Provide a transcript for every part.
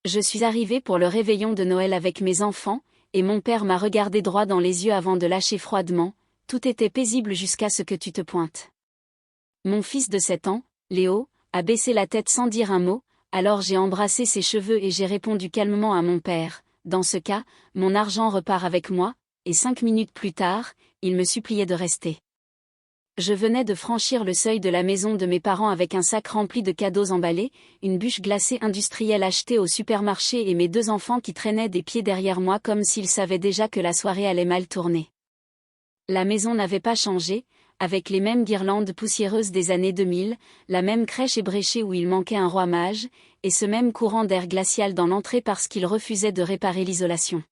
Je suis arrivée pour le réveillon de Noël avec mes enfants, et mon père m'a regardé droit dans les yeux avant de lâcher froidement, « Tout était paisible jusqu'à ce que tu te pointes. » Mon fils de 7 ans, Léo, a baissé la tête sans dire un mot, alors j'ai embrassé ses cheveux et j'ai répondu calmement à mon père, « Dans ce cas, mon argent repart avec moi », et 5 minutes plus tard, il me suppliait de rester. Je venais de franchir le seuil de la maison de mes parents avec un sac rempli de cadeaux emballés, une bûche glacée industrielle achetée au supermarché et mes 2 enfants qui traînaient des pieds derrière moi comme s'ils savaient déjà que la soirée allait mal tourner. La maison n'avait pas changé, avec les mêmes guirlandes poussiéreuses des années 2000, la même crèche ébréchée où il manquait un roi mage, et ce même courant d'air glacial dans l'entrée parce qu'il refusait de réparer l'isolation.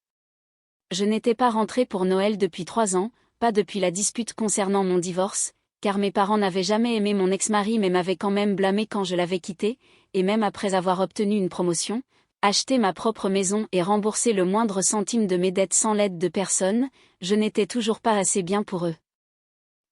Je n'étais pas rentrée pour Noël depuis 3 ans, pas depuis la dispute concernant mon divorce, car mes parents n'avaient jamais aimé mon ex-mari mais m'avaient quand même blâmé quand je l'avais quitté, et même après avoir obtenu une promotion, acheté ma propre maison et remboursé le moindre centime de mes dettes sans l'aide de personne, je n'étais toujours pas assez bien pour eux.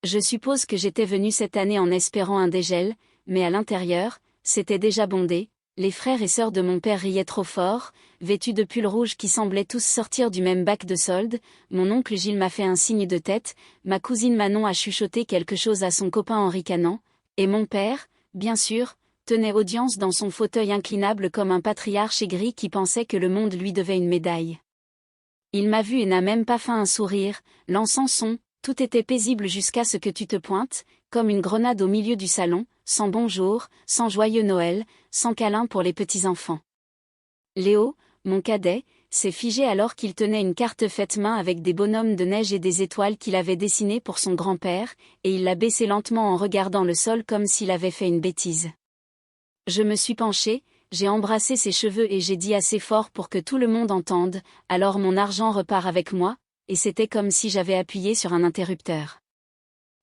Je suppose que j'étais venue cette année en espérant un dégel, mais à l'intérieur, c'était déjà bondé. Les frères et sœurs de mon père riaient trop fort, vêtus de pulls rouges qui semblaient tous sortir du même bac de solde, mon oncle Gilles m'a fait un signe de tête, ma cousine Manon a chuchoté quelque chose à son copain en ricanant, et mon père, bien sûr, tenait audience dans son fauteuil inclinable comme un patriarche aigri qui pensait que le monde lui devait une médaille. Il m'a vu et n'a même pas feint un sourire, lançant son « Tout était paisible jusqu'à ce que tu te pointes », comme une grenade au milieu du salon, sans bonjour, sans joyeux Noël, sans câlin pour les petits-enfants. Léo, mon cadet, s'est figé alors qu'il tenait une carte faite main avec des bonhommes de neige et des étoiles qu'il avait dessinés pour son grand-père, et il l'a baissé lentement en regardant le sol comme s'il avait fait une bêtise. Je me suis penchée, j'ai embrassé ses cheveux et j'ai dit assez fort pour que tout le monde entende, « Alors mon argent repart avec moi », et c'était comme si j'avais appuyé sur un interrupteur.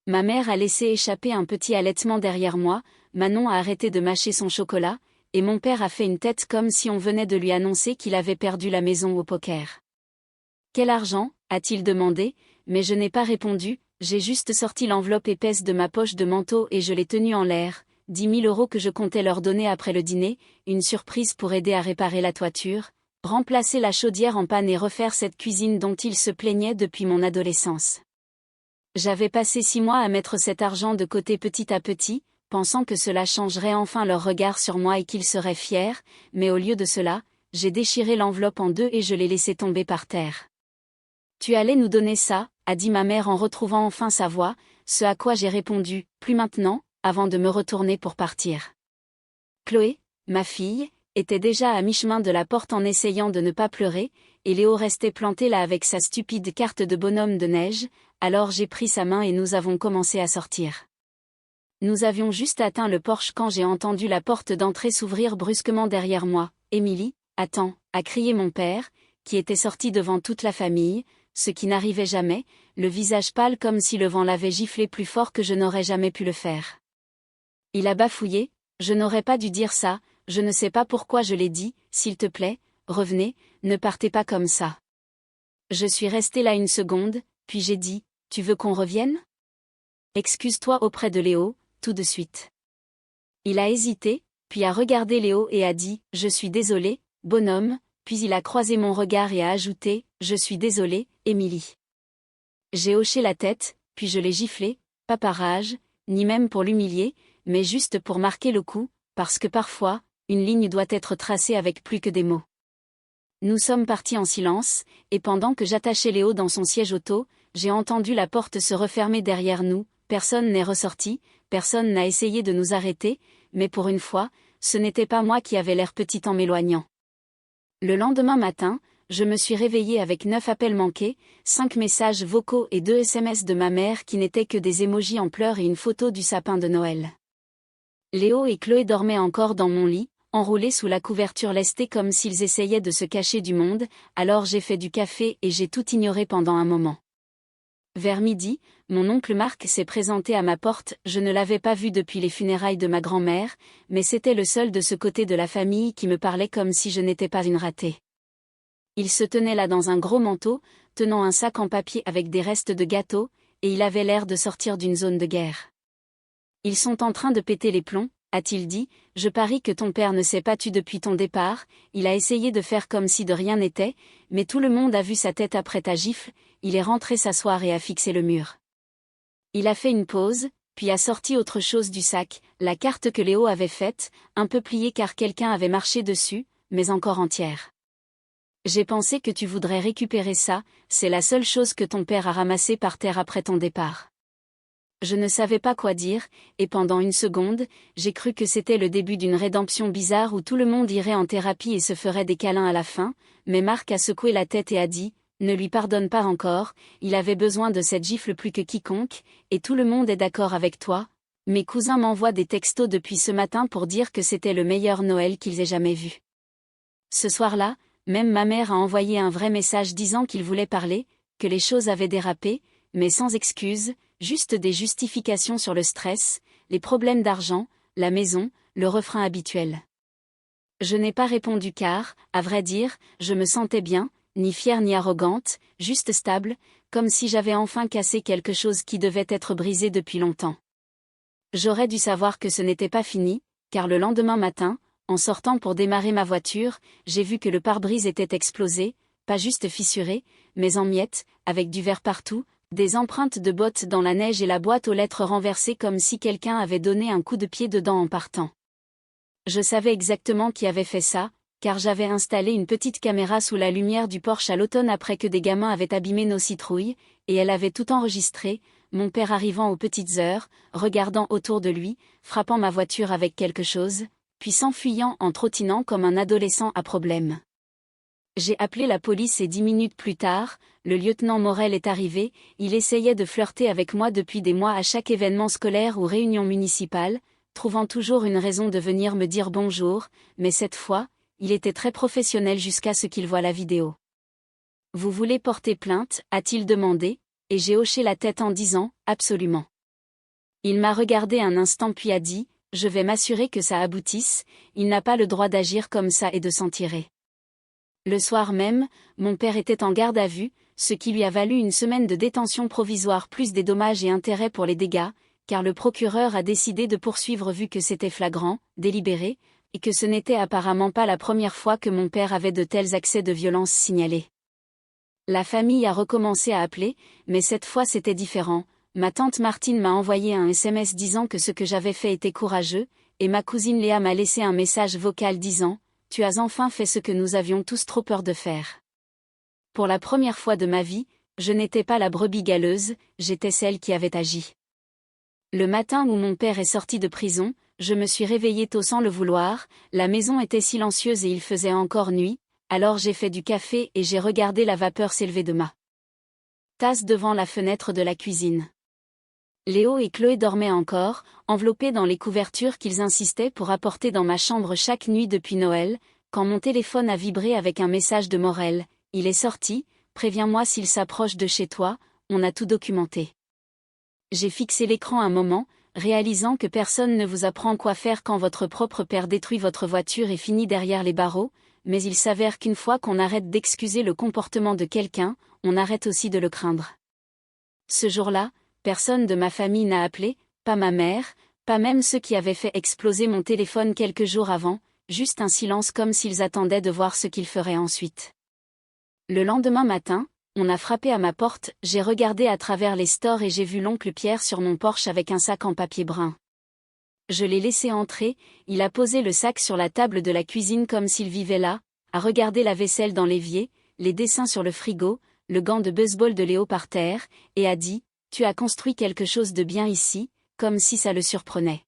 Ma mère a laissé échapper un petit halètement derrière moi, Manon a arrêté de mâcher son chocolat, et mon père a fait une tête comme si on venait de lui annoncer qu'il avait perdu la maison au poker. « Quel argent ?» a-t-il demandé, mais je n'ai pas répondu, j'ai juste sorti l'enveloppe épaisse de ma poche de manteau et je l'ai tenue en l'air, 10 000 € que je comptais leur donner après le dîner, une surprise pour aider à réparer la toiture, remplacer la chaudière en panne et refaire cette cuisine dont ils se plaignaient depuis mon adolescence. J'avais passé 6 mois à mettre cet argent de côté petit à petit, pensant que cela changerait enfin leur regard sur moi et qu'ils seraient fiers, mais au lieu de cela, j'ai déchiré l'enveloppe en 2 et je l'ai laissée tomber par terre. « Tu allais nous donner ça ?» a dit ma mère en retrouvant enfin sa voix, ce à quoi j'ai répondu, « Plus maintenant », avant de me retourner pour partir. Chloé, ma fille, était déjà à mi-chemin de la porte en essayant de ne pas pleurer, et Léo restait planté là avec sa stupide carte de bonhomme de neige, alors j'ai pris sa main et nous avons commencé à sortir. Nous avions juste atteint le porche quand j'ai entendu la porte d'entrée s'ouvrir brusquement derrière moi. « Émilie, attends !» a crié mon père, qui était sorti devant toute la famille, ce qui n'arrivait jamais, le visage pâle comme si le vent l'avait giflé plus fort que je n'aurais jamais pu le faire. Il a bafouillé, « Je n'aurais pas dû dire ça, je ne sais pas pourquoi je l'ai dit, s'il te plaît, revenez, ne partez pas comme ça. » Je suis restée là une seconde, puis j'ai dit, « Tu veux qu'on revienne ? Excuse-toi auprès de Léo, tout de suite. » Il a hésité, puis a regardé Léo et a dit, « Je suis désolé, bonhomme », puis il a croisé mon regard et a ajouté, « Je suis désolé, Émilie. » J'ai hoché la tête, puis je l'ai giflé, pas par rage, ni même pour l'humilier, mais juste pour marquer le coup, parce que parfois, une ligne doit être tracée avec plus que des mots. Nous sommes partis en silence, et pendant que j'attachais Léo dans son siège auto, j'ai entendu la porte se refermer derrière nous, personne n'est ressorti, personne n'a essayé de nous arrêter, mais pour une fois, ce n'était pas moi qui avais l'air petit en m'éloignant. Le lendemain matin, je me suis réveillée avec 9 appels manqués, 5 messages vocaux et 2 SMS de ma mère qui n'étaient que des émojis en pleurs et une photo du sapin de Noël. Léo et Chloé dormaient encore dans mon lit, enroulés sous la couverture lestée comme s'ils essayaient de se cacher du monde, alors j'ai fait du café et j'ai tout ignoré pendant un moment. Vers midi, mon oncle Marc s'est présenté à ma porte, je ne l'avais pas vu depuis les funérailles de ma grand-mère, mais c'était le seul de ce côté de la famille qui me parlait comme si je n'étais pas une ratée. Il se tenait là dans un gros manteau, tenant un sac en papier avec des restes de gâteaux, et il avait l'air de sortir d'une zone de guerre. « Ils sont en train de péter les plombs », a-t-il dit, je parie que ton père ne s'est pas tu depuis ton départ, il a essayé de faire comme si de rien n'était, mais tout le monde a vu sa tête après ta gifle, il est rentré s'asseoir et a fixé le mur. Il a fait une pause, puis a sorti autre chose du sac, la carte que Léo avait faite, un peu pliée car quelqu'un avait marché dessus, mais encore entière. J'ai pensé que tu voudrais récupérer ça, c'est la seule chose que ton père a ramassée par terre après ton départ. Je ne savais pas quoi dire, et pendant une seconde, j'ai cru que c'était le début d'une rédemption bizarre où tout le monde irait en thérapie et se ferait des câlins à la fin, mais Marc a secoué la tête et a dit, ne lui pardonne pas encore, il avait besoin de cette gifle plus que quiconque, et tout le monde est d'accord avec toi. Mes cousins m'envoient des textos depuis ce matin pour dire que c'était le meilleur Noël qu'ils aient jamais vu. Ce soir-là, même ma mère a envoyé un vrai message disant qu'il voulait parler, que les choses avaient dérapé, mais sans excuse, juste des justifications sur le stress, les problèmes d'argent, la maison, le refrain habituel. Je n'ai pas répondu car, à vrai dire, je me sentais bien, ni fière ni arrogante, juste stable, comme si j'avais enfin cassé quelque chose qui devait être brisé depuis longtemps. J'aurais dû savoir que ce n'était pas fini, car le lendemain matin, en sortant pour démarrer ma voiture, j'ai vu que le pare-brise était explosé, pas juste fissuré, mais en miettes, avec du verre partout, des empreintes de bottes dans la neige et la boîte aux lettres renversée comme si quelqu'un avait donné un coup de pied dedans en partant. Je savais exactement qui avait fait ça, car j'avais installé une petite caméra sous la lumière du porche à l'automne après que des gamins avaient abîmé nos citrouilles, et elle avait tout enregistré, mon père arrivant aux petites heures, regardant autour de lui, frappant ma voiture avec quelque chose, puis s'enfuyant en trottinant comme un adolescent à problème. J'ai appelé la police et 10 minutes plus tard, le lieutenant Morel est arrivé, il essayait de flirter avec moi depuis des mois à chaque événement scolaire ou réunion municipale, trouvant toujours une raison de venir me dire bonjour, mais cette fois, il était très professionnel jusqu'à ce qu'il voie la vidéo. « Vous voulez porter plainte ?» a-t-il demandé, et j'ai hoché la tête en disant « Absolument ». Il m'a regardé un instant puis a dit « Je vais m'assurer que ça aboutisse, il n'a pas le droit d'agir comme ça et de s'en tirer. » Le soir même, mon père était en garde à vue, ce qui lui a valu une semaine de détention provisoire plus des dommages et intérêts pour les dégâts, car le procureur a décidé de poursuivre vu que c'était flagrant, délibéré, et que ce n'était apparemment pas la première fois que mon père avait de tels accès de violence signalés. La famille a recommencé à appeler, mais cette fois c'était différent. Ma tante Martine m'a envoyé un SMS disant que ce que j'avais fait était courageux, et ma cousine Léa m'a laissé un message vocal disant « Tu as enfin fait ce que nous avions tous trop peur de faire. » Pour la première fois de ma vie, je n'étais pas la brebis galeuse, j'étais celle qui avait agi. Le matin où mon père est sorti de prison, je me suis réveillée tôt sans le vouloir, la maison était silencieuse et il faisait encore nuit, alors j'ai fait du café et j'ai regardé la vapeur s'élever de ma tasse devant la fenêtre de la cuisine. Léo et Chloé dormaient encore, enveloppés dans les couvertures qu'ils insistaient pour apporter dans ma chambre chaque nuit depuis Noël, quand mon téléphone a vibré avec un message de Morel. « Il est sorti, préviens-moi s'il s'approche de chez toi, on a tout documenté. » J'ai fixé l'écran un moment, réalisant que personne ne vous apprend quoi faire quand votre propre père détruit votre voiture et finit derrière les barreaux, mais il s'avère qu'une fois qu'on arrête d'excuser le comportement de quelqu'un, on arrête aussi de le craindre. Ce jour-là, personne de ma famille n'a appelé, pas ma mère, pas même ceux qui avaient fait exploser mon téléphone quelques jours avant, juste un silence comme s'ils attendaient de voir ce qu'ils feraient ensuite. Le lendemain matin, on a frappé à ma porte, j'ai regardé à travers les stores et j'ai vu l'oncle Pierre sur mon porche avec un sac en papier brun. Je l'ai laissé entrer, il a posé le sac sur la table de la cuisine comme s'il vivait là, a regardé la vaisselle dans l'évier, les dessins sur le frigo, le gant de baseball de Léo par terre, et a dit « Tu as construit quelque chose de bien ici », comme si ça le surprenait.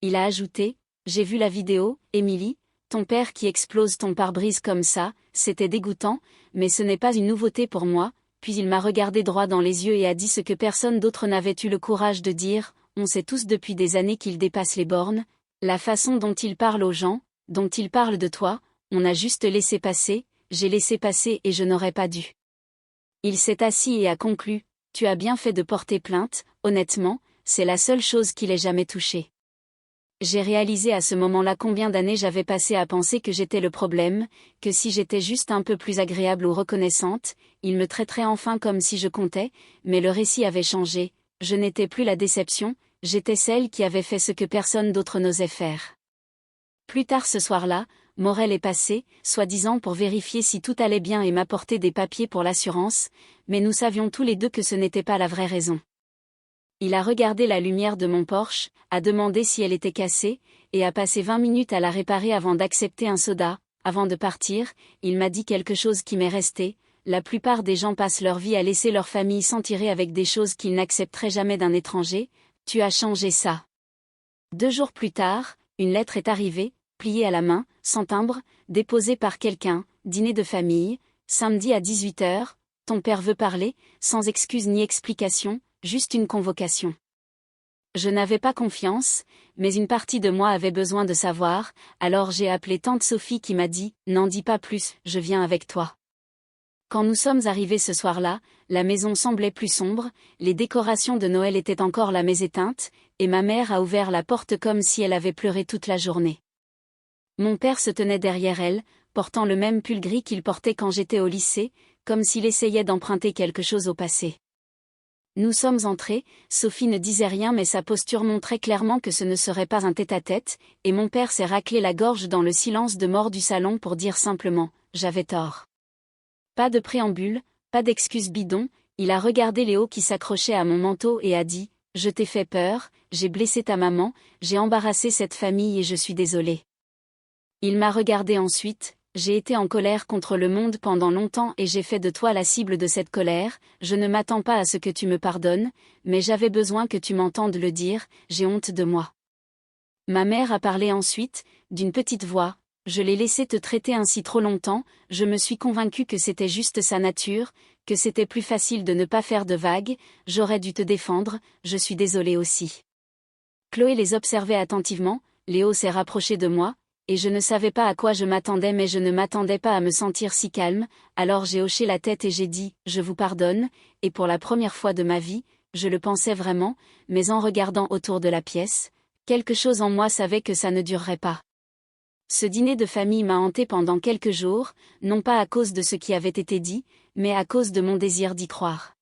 Il a ajouté « J'ai vu la vidéo, Émilie, ton père qui explose ton pare-brise comme ça, c'était dégoûtant, mais ce n'est pas une nouveauté pour moi », puis il m'a regardé droit dans les yeux et a dit ce que personne d'autre n'avait eu le courage de dire « On sait tous depuis des années qu'il dépasse les bornes, la façon dont il parle aux gens, dont il parle de toi, on a juste laissé passer, j'ai laissé passer et je n'aurais pas dû. » Il s'est assis et a conclu « Tu as bien fait de porter plainte, honnêtement, c'est la seule chose qui l'ait jamais touché. » J'ai réalisé à ce moment-là combien d'années j'avais passé à penser que j'étais le problème, que si j'étais juste un peu plus agréable ou reconnaissante, il me traiterait enfin comme si je comptais, mais le récit avait changé, je n'étais plus la déception, j'étais celle qui avait fait ce que personne d'autre n'osait faire. Plus tard ce soir-là, Morel est passé, soi-disant pour vérifier si tout allait bien et m'apporter des papiers pour l'assurance, mais nous savions tous les deux que ce n'était pas la vraie raison. Il a regardé la lumière de mon Porsche, a demandé si elle était cassée, et a passé 20 minutes à la réparer avant d'accepter un soda. Avant de partir, il m'a dit quelque chose qui m'est resté: la plupart des gens passent leur vie à laisser leur famille s'en tirer avec des choses qu'ils n'accepteraient jamais d'un étranger. Tu as changé ça. 2 jours plus tard, une lettre est arrivée, pliée à la main, sans timbre, déposée par quelqu'un, dîner de famille, samedi à 18h, ton père veut parler, sans excuse ni explication, juste une convocation. Je n'avais pas confiance, mais une partie de moi avait besoin de savoir, alors j'ai appelé tante Sophie qui m'a dit: n'en dis pas plus, je viens avec toi. Quand nous sommes arrivés ce soir-là, la maison semblait plus sombre, les décorations de Noël étaient encore la messe éteinte, et ma mère a ouvert la porte comme si elle avait pleuré toute la journée. Mon père se tenait derrière elle, portant le même pull gris qu'il portait quand j'étais au lycée, comme s'il essayait d'emprunter quelque chose au passé. Nous sommes entrés, Sophie ne disait rien mais sa posture montrait clairement que ce ne serait pas un tête-à-tête, et mon père s'est raclé la gorge dans le silence de mort du salon pour dire simplement: j'avais tort. Pas de préambule, pas d'excuses bidons, il a regardé Léo qui s'accrochait à mon manteau et a dit: je t'ai fait peur, j'ai blessé ta maman, j'ai embarrassé cette famille et je suis désolé. Il m'a regardé ensuite: j'ai été en colère contre le monde pendant longtemps et j'ai fait de toi la cible de cette colère, je ne m'attends pas à ce que tu me pardonnes, mais j'avais besoin que tu m'entendes le dire, j'ai honte de moi. Ma mère a parlé ensuite, d'une petite voix: je l'ai laissé te traiter ainsi trop longtemps, je me suis convaincue que c'était juste sa nature, que c'était plus facile de ne pas faire de vagues, j'aurais dû te défendre, je suis désolée aussi. Chloé les observait attentivement, Léo s'est rapproché de moi, et je ne savais pas à quoi je m'attendais mais je ne m'attendais pas à me sentir si calme, alors j'ai hoché la tête et j'ai dit: je vous pardonne, et pour la première fois de ma vie, je le pensais vraiment, mais en regardant autour de la pièce, quelque chose en moi savait que ça ne durerait pas. Ce dîner de famille m'a hanté pendant quelques jours, non pas à cause de ce qui avait été dit, mais à cause de mon désir d'y croire.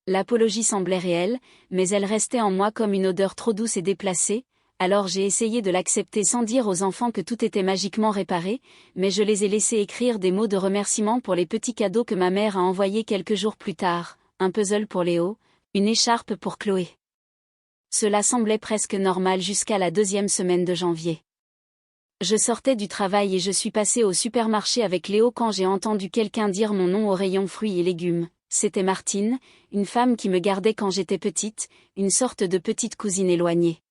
L'apologie semblait réelle, mais elle restait en moi comme une odeur trop douce et déplacée, alors j'ai essayé de l'accepter sans dire aux enfants que tout était magiquement réparé, mais je les ai laissés écrire des mots de remerciement pour les petits cadeaux que ma mère a envoyés quelques jours plus tard, un puzzle pour Léo, une écharpe pour Chloé. Cela semblait presque normal jusqu'à la 2e semaine de janvier. Je sortais du travail et je suis passée au supermarché avec Léo quand j'ai entendu quelqu'un dire mon nom au rayon fruits et légumes. C'était Martine, une femme qui me gardait quand j'étais petite, une sorte de petite cousine éloignée.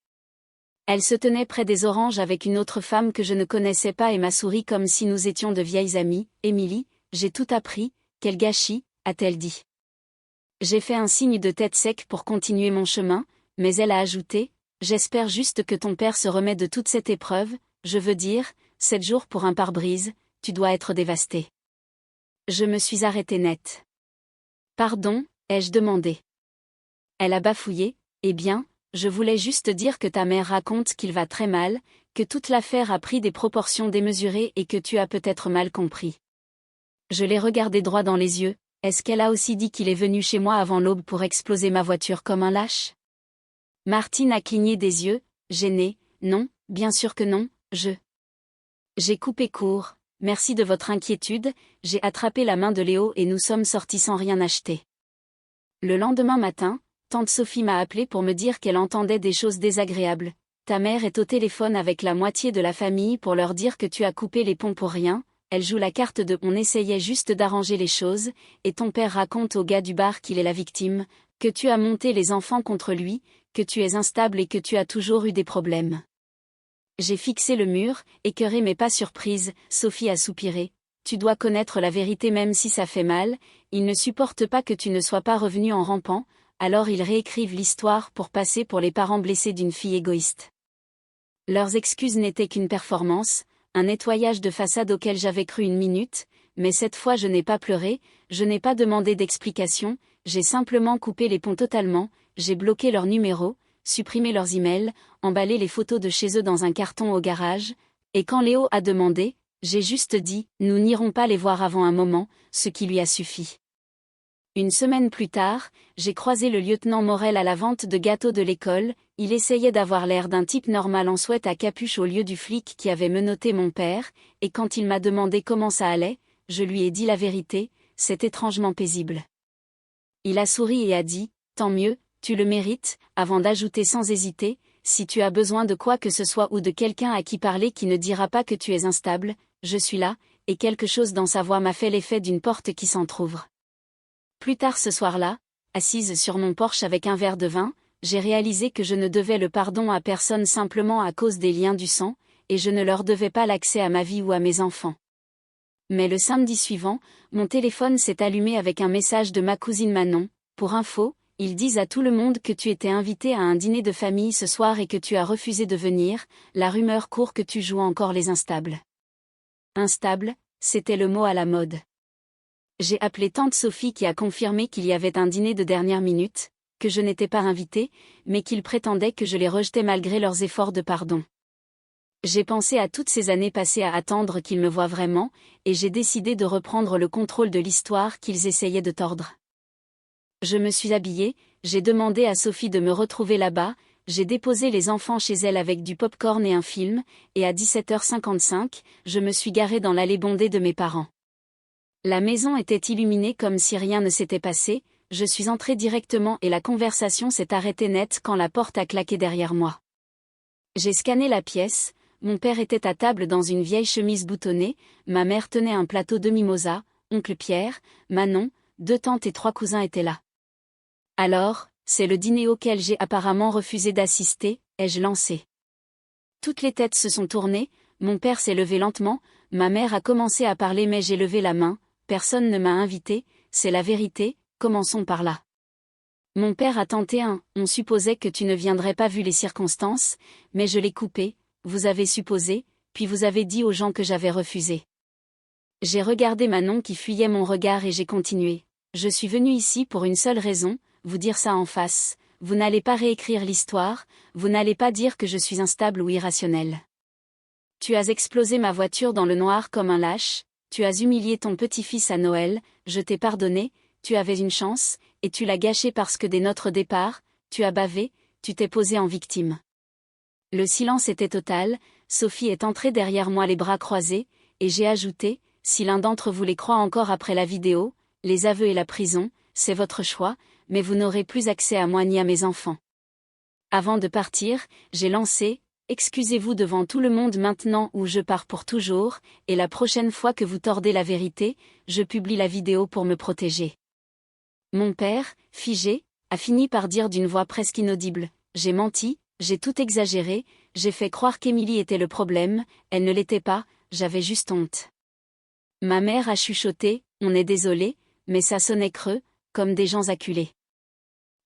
Elle se tenait près des oranges avec une autre femme que je ne connaissais pas et m'a souri comme si nous étions de vieilles amies. Émilie, j'ai tout appris, quel gâchis, a-t-elle dit. J'ai fait un signe de tête sec pour continuer mon chemin, mais elle a ajouté: j'espère juste que ton père se remet de toute cette épreuve, je veux dire, 7 jours pour un pare-brise, tu dois être dévasté. Je me suis arrêtée net. Pardon, ai-je demandé. Elle a bafouillé: eh bien, je voulais juste dire que ta mère raconte qu'il va très mal, que toute l'affaire a pris des proportions démesurées et que tu as peut-être mal compris. Je l'ai regardé droit dans les yeux: est-ce qu'elle a aussi dit qu'il est venu chez moi avant l'aube pour exploser ma voiture comme un lâche? Martine a cligné des yeux, gênée: non, bien sûr que non, J'ai coupé court: merci de votre inquiétude, j'ai attrapé la main de Léo et nous sommes sortis sans rien acheter. Le lendemain matin, tante Sophie m'a appelé pour me dire qu'elle entendait des choses désagréables. Ta mère est au téléphone avec la moitié de la famille pour leur dire que tu as coupé les ponts pour rien, elle joue la carte de on essayait juste d'arranger les choses, et ton père raconte au gars du bar qu'il est la victime, que tu as monté les enfants contre lui, que tu es instable et que tu as toujours eu des problèmes. J'ai fixé le mur, écœurée mais pas surprise. Sophie a soupiré: tu dois connaître la vérité même si ça fait mal, ils ne supportent pas que tu ne sois pas revenu en rampant, alors ils réécrivent l'histoire pour passer pour les parents blessés d'une fille égoïste. Leurs excuses n'étaient qu'une performance, un nettoyage de façade auquel j'avais cru une minute, mais cette fois je n'ai pas pleuré, je n'ai pas demandé d'explication, j'ai simplement coupé les ponts totalement, j'ai bloqué leurs numéros, supprimé leurs emails, emballé les photos de chez eux dans un carton au garage, et quand Léo a demandé, j'ai juste dit: nous n'irons pas les voir avant un moment, ce qui lui a suffi. Une semaine plus tard, j'ai croisé le lieutenant Morel à la vente de gâteaux de l'école, Il essayait d'avoir l'air d'un type normal en sweat à capuche au lieu du flic qui avait menotté mon père, et quand il m'a demandé comment ça allait, je lui ai dit la vérité, c'est étrangement paisible. Il a souri et a dit, tant mieux, tu le mérites, avant d'ajouter sans hésiter, si tu as besoin de quoi que ce soit ou de quelqu'un à qui parler qui ne dira pas que tu es instable, je suis là, et quelque chose dans sa voix m'a fait l'effet d'une porte qui s'entr'ouvre. Plus tard ce soir-là, assise sur mon porche avec un verre de vin, j'ai réalisé que je ne devais le pardon à personne simplement à cause des liens du sang, et je ne leur devais pas l'accès à ma vie ou à mes enfants. Mais le samedi suivant, mon téléphone s'est allumé avec un message de ma cousine Manon. Pour info, ils disent à tout le monde que tu étais invité à un dîner de famille ce soir et que tu as refusé de venir, la rumeur court que tu joues encore les instables. Instable, c'était le mot à la mode. J'ai appelé tante Sophie qui a confirmé qu'il y avait un dîner de dernière minute, que je n'étais pas invitée, mais qu'ils prétendaient que je les rejetais malgré leurs efforts de pardon. J'ai pensé à toutes ces années passées à attendre qu'ils me voient vraiment, et j'ai décidé de reprendre le contrôle de l'histoire qu'ils essayaient de tordre. Je me suis habillée, j'ai demandé à Sophie de me retrouver là-bas, j'ai déposé les enfants chez elle avec du pop-corn et un film, et à 17h55, je me suis garée dans l'allée bondée de mes parents. La maison était illuminée comme si rien ne s'était passé, je suis entrée directement et la conversation s'est arrêtée net quand la porte a claqué derrière moi. J'ai scanné la pièce. Mon père était à table dans une vieille chemise boutonnée, ma mère tenait un plateau de mimosa, oncle Pierre, Manon, 2 tantes et 3 cousins étaient là. Alors, c'est le dîner auquel j'ai apparemment refusé d'assister, ai-je lancé. Toutes les têtes se sont tournées, mon père s'est levé lentement, ma mère a commencé à parler mais j'ai levé la main, personne ne m'a invité, c'est la vérité, commençons par là. Mon père a tenté on supposait que tu ne viendrais pas vu les circonstances, mais je l'ai coupé. Vous avez supposé, puis vous avez dit aux gens que j'avais refusé. J'ai regardé Manon qui fuyait mon regard et j'ai continué. Je suis venue ici pour une seule raison, vous dire ça en face. Vous n'allez pas réécrire l'histoire, vous n'allez pas dire que je suis instable ou irrationnel. Tu as explosé ma voiture dans le noir comme un lâche, tu as humilié ton petit-fils à Noël, je t'ai pardonné, tu avais une chance, et tu l'as gâché parce que dès notre départ, tu as bavé, tu t'es posé en victime. Le silence était total, Sophie est entrée derrière moi les bras croisés, et j'ai ajouté, si l'un d'entre vous les croit encore après la vidéo, les aveux et la prison, c'est votre choix, mais vous n'aurez plus accès à moi ni à mes enfants. Avant de partir, j'ai lancé, excusez-vous devant tout le monde maintenant ou je pars pour toujours, et la prochaine fois que vous tordez la vérité, je publie la vidéo pour me protéger. Mon père, figé, a fini par dire d'une voix presque inaudible, j'ai menti. J'ai tout exagéré, j'ai fait croire qu'Émilie était le problème, elle ne l'était pas, j'avais juste honte. Ma mère a chuchoté, on est désolé, mais ça sonnait creux, comme des gens acculés.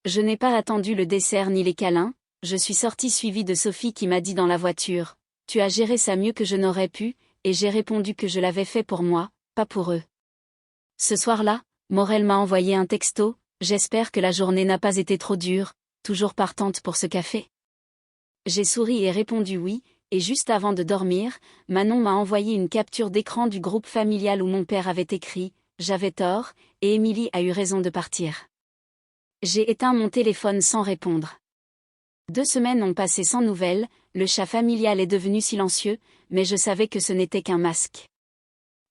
Je n'ai pas attendu le dessert ni les câlins, je suis sortie suivie de Sophie qui m'a dit dans la voiture, tu as géré ça mieux que je n'aurais pu, et j'ai répondu que je l'avais fait pour moi, pas pour eux. Ce soir-là, Morel m'a envoyé un texto, j'espère que la journée n'a pas été trop dure, toujours partante pour ce café. J'ai souri et répondu oui, et juste avant de dormir, Manon m'a envoyé une capture d'écran du groupe familial où mon père avait écrit « J'avais tort, et Émilie a eu raison de partir ». J'ai éteint mon téléphone sans répondre. 2 semaines ont passé sans nouvelles, le chat familial est devenu silencieux, mais je savais que ce n'était qu'un masque.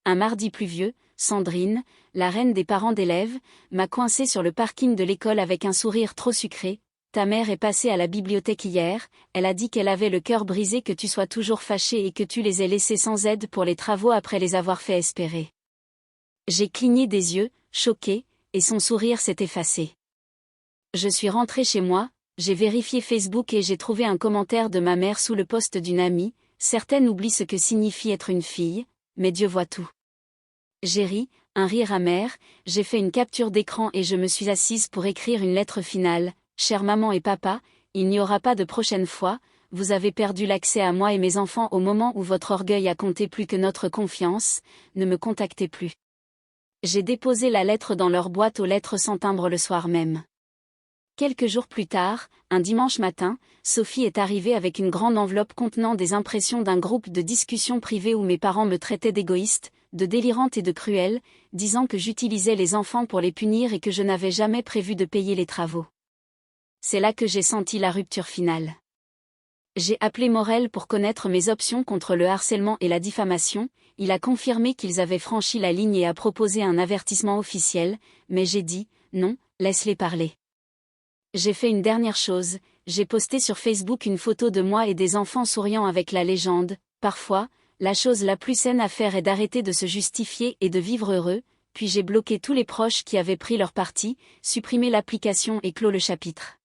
Un mardi pluvieux, Sandrine, la reine des parents d'élèves, m'a coincée sur le parking de l'école avec un sourire trop sucré. Ta mère est passée à la bibliothèque hier, elle a dit qu'elle avait le cœur brisé que tu sois toujours fâché et que tu les aies laissés sans aide pour les travaux après les avoir fait espérer. J'ai cligné des yeux, choquée, et son sourire s'est effacé. Je suis rentrée chez moi, j'ai vérifié Facebook et j'ai trouvé un commentaire de ma mère sous le post d'une amie, certaines oublient ce que signifie être une fille, mais Dieu voit tout. J'ai ri, un rire amer, j'ai fait une capture d'écran et je me suis assise pour écrire une lettre finale. Chère maman et papa, il n'y aura pas de prochaine fois, vous avez perdu l'accès à moi et mes enfants au moment où votre orgueil a compté plus que notre confiance, ne me contactez plus. J'ai déposé la lettre dans leur boîte aux lettres sans timbre le soir même. Quelques jours plus tard, un dimanche matin, Sophie est arrivée avec une grande enveloppe contenant des impressions d'un groupe de discussion privée où mes parents me traitaient d'égoïste, de délirante et de cruelle, disant que j'utilisais les enfants pour les punir et que je n'avais jamais prévu de payer les travaux. C'est là que j'ai senti la rupture finale. J'ai appelé Morel pour connaître mes options contre le harcèlement et la diffamation, il a confirmé qu'ils avaient franchi la ligne et a proposé un avertissement officiel, mais j'ai dit, non, laisse-les parler. J'ai fait une dernière chose, j'ai posté sur Facebook une photo de moi et des enfants souriant avec la légende, parfois, la chose la plus saine à faire est d'arrêter de se justifier et de vivre heureux, puis j'ai bloqué tous les proches qui avaient pris leur parti, supprimé l'application et clos le chapitre.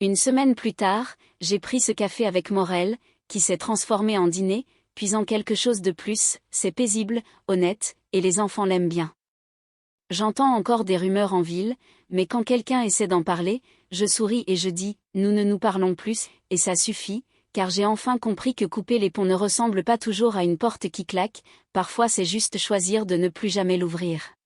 Une semaine plus tard, j'ai pris ce café avec Morel, qui s'est transformé en dîner, puis en quelque chose de plus, c'est paisible, honnête, et les enfants l'aiment bien. J'entends encore des rumeurs en ville, mais quand quelqu'un essaie d'en parler, je souris et je dis, nous ne nous parlons plus, et ça suffit, car j'ai enfin compris que couper les ponts ne ressemble pas toujours à une porte qui claque, parfois c'est juste choisir de ne plus jamais l'ouvrir.